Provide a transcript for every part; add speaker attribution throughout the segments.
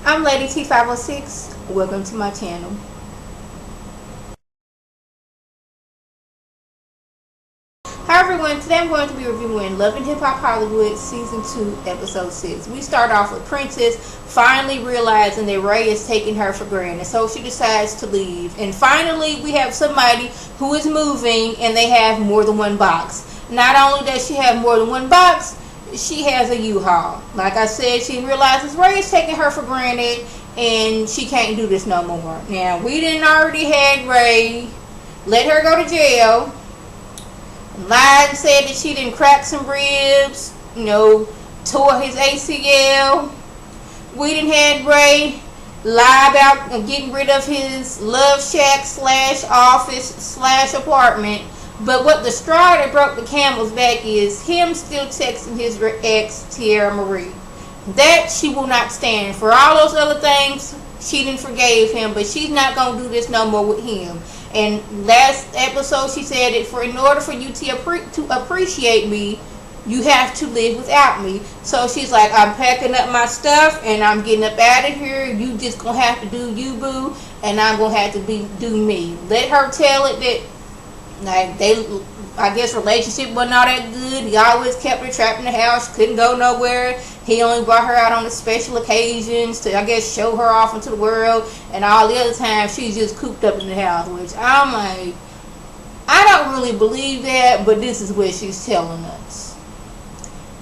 Speaker 1: I'm Lady T506. Welcome to my channel. Hi everyone, today I'm going to be reviewing Love and Hip Hop Hollywood Season 2, Episode 6. We start off with Princess finally realizing that Ray is taking her for granted, so she decides to leave. And finally, we have somebody who is moving and they have more than one box. Not only does she have more than one box, she has a U-Haul. Like I said, she realizes Ray is taking her for granted and she can't do this no more. Now, we didn't already had Ray let her go to jail, lied and said that she didn't crack some ribs, tore his ACL. We didn't had Ray lie about getting rid of his love shack / office / apartment. But what the straw that broke the camel's back is him still texting his ex, TEAIRRA Marie. That she will not stand. For all those other things, she didn't forgave him, but she's not going to do this no more with him. And last episode, she said that in order for you to appreciate me, you have to live without me. So she's like, I'm packing up my stuff and I'm getting up out of here. You just going to have to do you, boo, and I'm going to have to do me. Let her tell it that, I guess relationship wasn't all that good. He always kept her trapped in the house. Couldn't go nowhere. He only brought her out on the special occasions to, I guess, show her off into the world. And all the other times, she's just cooped up in the house. Which I'm like, I don't really believe that, but this is what she's telling us.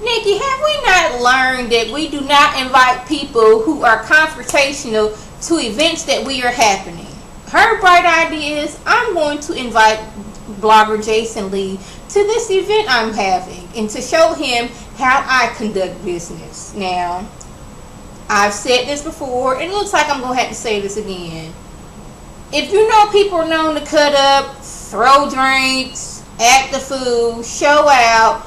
Speaker 1: Nikki, have we not learned that we do not invite people who are confrontational to events that we are happening? Her bright idea is, I'm going to invite blogger Jason Lee to this event I'm having and to show him how I conduct business. Now, I've said this before and it looks like I'm going to have to say this again. If you know people are known to cut up, throw drinks, act the fool, show out,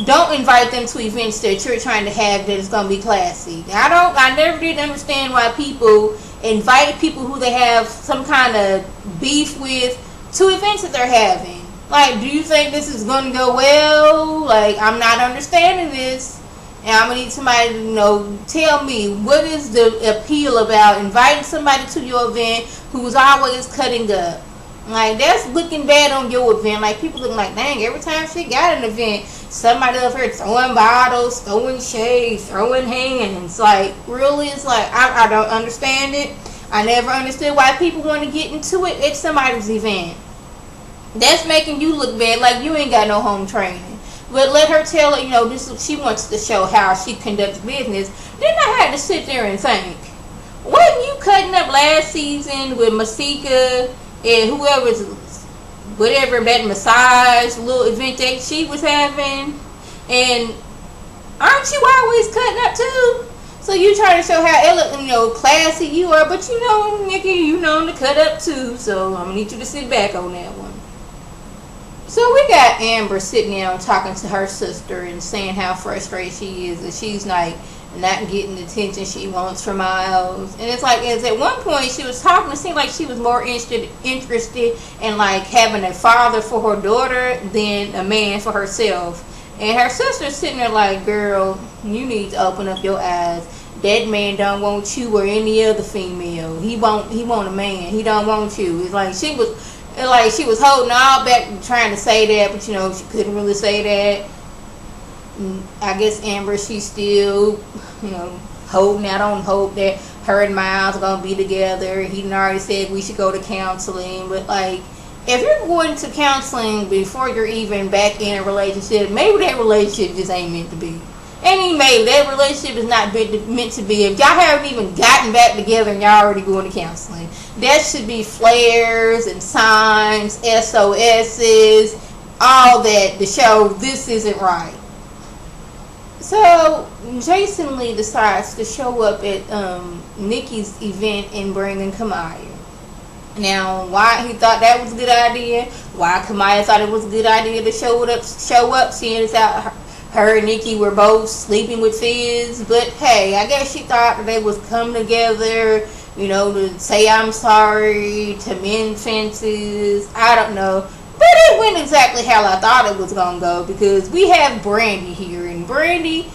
Speaker 1: don't invite them to events that you're trying to have that is going to be classy. I never did understand why people invite people who they have some kind of beef with to events that they're having. Like, do you think this is going to go well? Like, I'm not understanding this. And I'm going to need somebody to, tell me what is the appeal about inviting somebody to your event who's always cutting up. Like, that's looking bad on your event. Like, people looking like, dang, every time she got an event, somebody up here throwing bottles, throwing shades, throwing hands. Like, really? It's like, I don't understand it. I never understood why people want to get into it at somebody's event. That's making you look bad, like you ain't got no home training. But let her tell her, she wants to show how she conducts business. Then I had to sit there and think, wasn't you cutting up last season with Masika and whatever that massage little event that she was having? And aren't you always cutting up too? So you try to show how classy you are, but Nikki, you know to cut up too. So I'm gonna need you to sit back on that one. So we got Amber sitting down talking to her sister and saying how frustrated she is that she's like not getting the attention she wants from Miles. And it's like, as at one point she was talking, it seemed like she was more interested in like having a father for her daughter than a man for herself. And her sister's sitting there like, girl, you need to open up your eyes. That man don't want you or any other female. He want a man. He don't want you. It's like she was holding all back trying to say that, but she couldn't really say that. And I guess Amber, she's still, holding out on hope that her and Miles are gonna be together. He done already said we should go to counseling, but like, if you're going to counseling before you're even back in a relationship, maybe that relationship just ain't meant to be. Maybe that relationship is not meant to be. If y'all haven't even gotten back together and y'all already going to counseling, that should be flares and signs, SOSs, all that to show this isn't right. So Jason Lee decides to show up at NIKKI'S event and bring in Kamaya. Now, why he thought that was a good idea, why Kamaya thought it was a good idea to show up, seeing as how her and Nikki were both sleeping with Fizz. But hey, I guess she thought that they was coming together, to say I'm sorry, to mend fences. I don't know. But it went exactly how I thought it was going to go, because we have BRANDI here, and BRANDI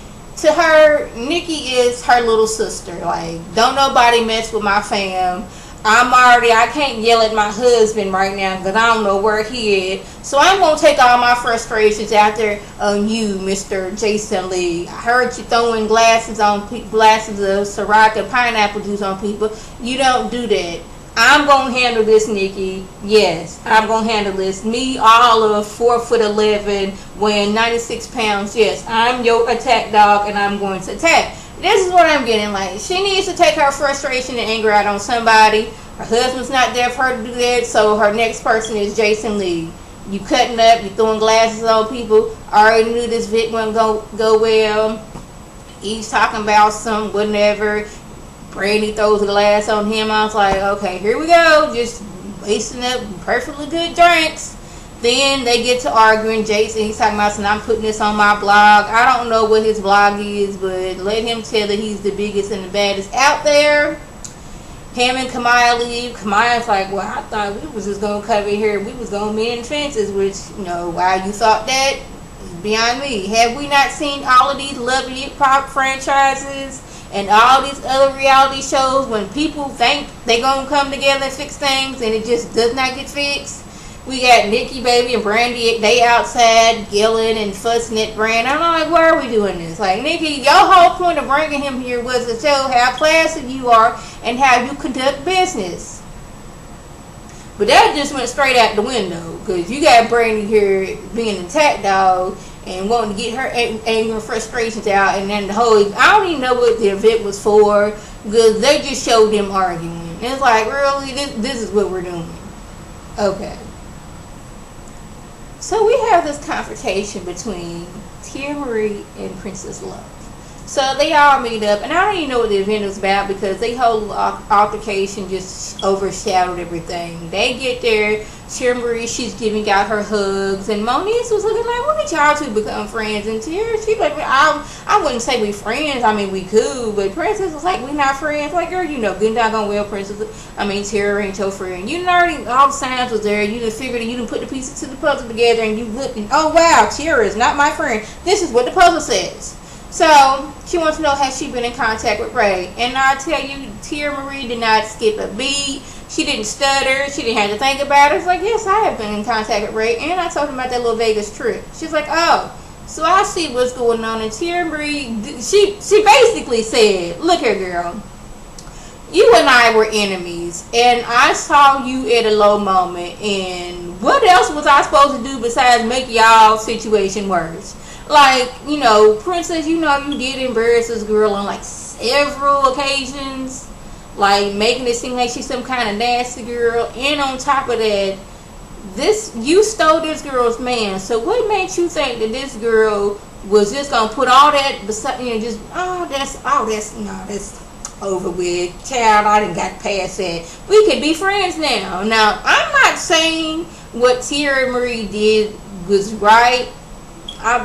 Speaker 1: To her, Nikki is her little sister. Like, don't nobody mess with my fam. I can't yell at my husband right now because I don't know where he is. So I'm going to take all my frustrations out there on you, Mr. Jason Lee. I heard you throwing glasses of Ciroc and pineapple juice on people. You don't do that. I'm going to handle this, Nikki. Yes, I'm going to handle this. Me, all of 4'11", weighing 96 pounds. Yes, I'm your attack dog and I'm going to attack. This is what I'm getting. Like, she needs to take her frustration and anger out on somebody. Her husband's not there for her to do that, so her next person is Jason Lee. You cutting up, you throwing glasses on people. I already knew this vid wouldn't go well. He's talking about some whatever. Brandi throws a glass on him. I was like, okay, here we go. Just wasting up perfectly good drinks. Then they get to arguing. Jason, he's talking about, I'm putting this on my blog. I don't know what his blog is, but let him tell that he's the biggest and the baddest out there. Him and Kamaya leave. Kamaya's like, well, I thought we was just going to come in here. We was going to mend fences, which, why you thought that is beyond me. Have we not seen all of these Love and Hip Hop franchises and all these other reality shows when people think they going to come together and fix things and it just does not get fixed? We got Nikki, baby, and Brandi. They outside yelling and fussing at Brand. I'm like, why are we doing this? Like, Nikki, your whole point of bringing him here was to show how classy you are and how you conduct business. But that just went straight out the window because you got Brandi here being an attack dog and wanting to get her anger and frustrations out. And then I don't even know what the event was for because they just showed them arguing. And it's like, really, this is what we're doing. Okay. So we have this confrontation between Teairra Mari and Princess Love. So they all meet up, and I don't even know what the event was about because they whole altercation just overshadowed everything. They get there, Teairra Mari, she's giving out her hugs, and Monique was looking like, when did y'all two become friends? And Teairra, she's like, I wouldn't say we friends. I mean, we cool, but Princess was like, we not friends. Like, girl, good doggone well, Princess. Teairra ain't your friend. You already, all the signs was there. You done figured it. You done put the pieces to the puzzle together, and you looked, and oh wow, Teairra is not my friend. This is what the puzzle says. So she wants to know, has she been in contact with Ray? And I tell you, Teairra Mari did not skip a beat. She didn't stutter. She didn't have to think about it. It's like, yes, I have been in contact with Ray, and I told him about that little Vegas trip. She's like, oh, so I see what's going on. And Teairra Mari, she basically said, look here, girl, you and I were enemies, and I saw you at a low moment, and what else was I supposed to do besides make y'all situation worse? Like, Princess, you did embarrass this girl on like several occasions, like making it seem like she's some kind of nasty girl. And on top of that, you stole this girl's man. So what made you think that this girl was just gonna put all that beside, that's over with, child? I done got past that. We could be friends now. Now, I'm not saying what Teairra Mari did was right.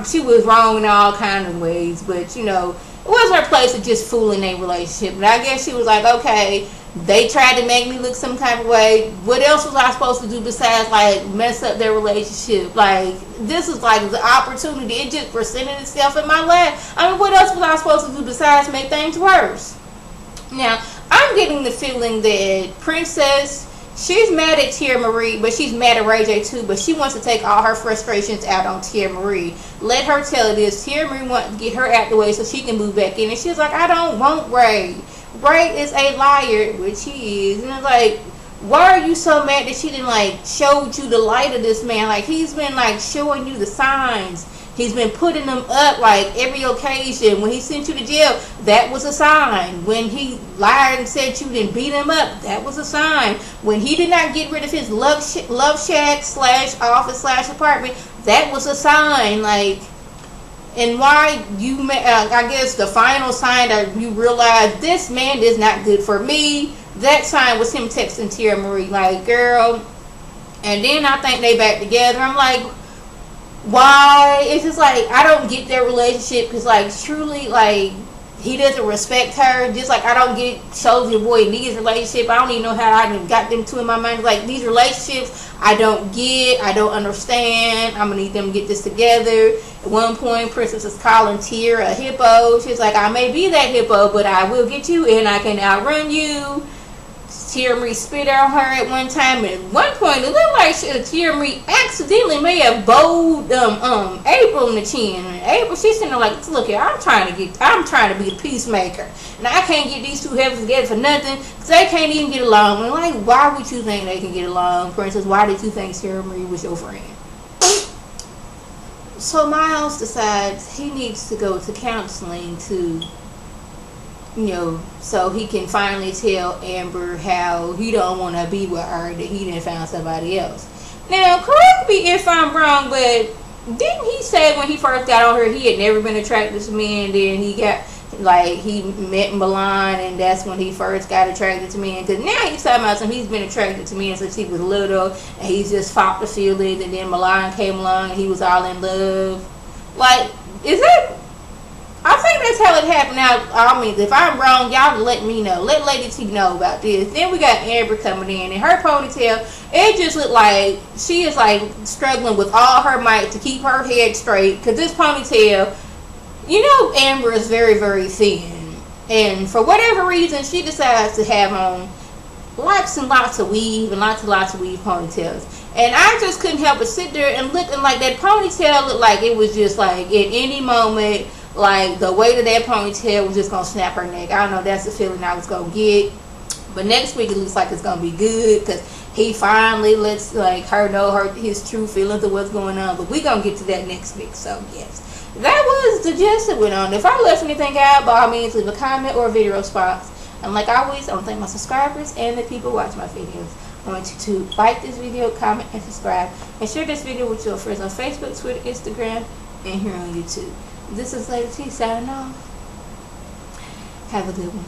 Speaker 1: She was wrong in all kinds of ways, but it wasn't her place to just fool in a relationship. But I guess she was like, okay, they tried to make me look some kind of way. What else was I supposed to do besides like mess up their relationship? Like, this is like the opportunity. It just presented itself in my lap. I mean, what else was I supposed to do besides make things worse? Now, I'm getting the feeling that Princess, she's mad at Teairra Mari, but she's mad at Ray J too, but she wants to take all her frustrations out on Teairra Mari. Let her tell this. Teairra Mari wants to get her out the way so she can move back in. And she's like, I don't want Ray. Ray is a liar, which he is. And it's like, why are you so mad that she didn't showed you the light of this man? Like, he's been showing you the signs. He's been putting them up every occasion. When he sent you to jail, that was a sign. When he lied and said you didn't beat him up, that was a sign. When he did not get rid of his love shack / office / apartment, that was a sign. And why I guess the final sign that you realize this man is not good for me, that sign was him texting Teairra Mari, like, girl. And then I think they back together. I'm like, why? It's just I don't get their relationship because truly he doesn't respect her, just like I don't get Soulja Boy and these relationships. I don't even know how I even got them two in my mind. Like, these relationships, I don't get, I don't understand. I'm gonna need them to get this together. At one point, Princess is calling TEAIRRA a hippo. She's like, I may be that hippo, but I will get you, and I can outrun you. TEAIRRA Marie spit on her at one time, and at one point it looked like TEAIRRA Marie accidentally may have bowled April in the chin. And April, she's sitting there like, look here, I'm trying to be a peacemaker, and I can't get these two heavens together for nothing, because they can't even get along. And like, why would you think they can get along, Princess? Why did you think TEAIRRA Marie was your friend? So Miles decides he needs to go to counseling to, you know, so he can finally tell Amber how he don't want to be with her, that he didn't find somebody else. Now, correct me if I'm wrong, but didn't he say when he first got on her, he had never been attracted to men, then he got, like, he met Milan, and that's when he first got attracted to men? Because now he's talking about he's been attracted to men since he was little, and he's just fought the feelings, and then Milan came along, and he was all in love. Like, is that... I think that's how it happened. Now, I mean, if I'm wrong, y'all let me know. Let Lady T know about this. Then we got Amber coming in, and her ponytail, it just looked like she is like struggling with all her might to keep her head straight. Because this ponytail, you know, Amber is very, very thin. And for whatever reason, she decides to have on lots and lots of weave and lots and lots of weave ponytails. And I just couldn't help but sit there and looking like that ponytail looked like it was just like at any moment, like the weight of that ponytail was just gonna snap her neck. I don't know, that's the feeling I was gonna get. But next week it looks like it's gonna be good, because he finally lets like her know his true feelings of what's going on. But we gonna get to that next week. So yes, that was the gist that went on. If I left anything out, by all means leave a comment or a video response. And like always, I want to thank my subscribers and the people who watch my videos. I want you to like this video, comment, and subscribe, and share this video with your friends on Facebook, Twitter, Instagram, and here on YouTube. This is Lady T signing off. Have a good one.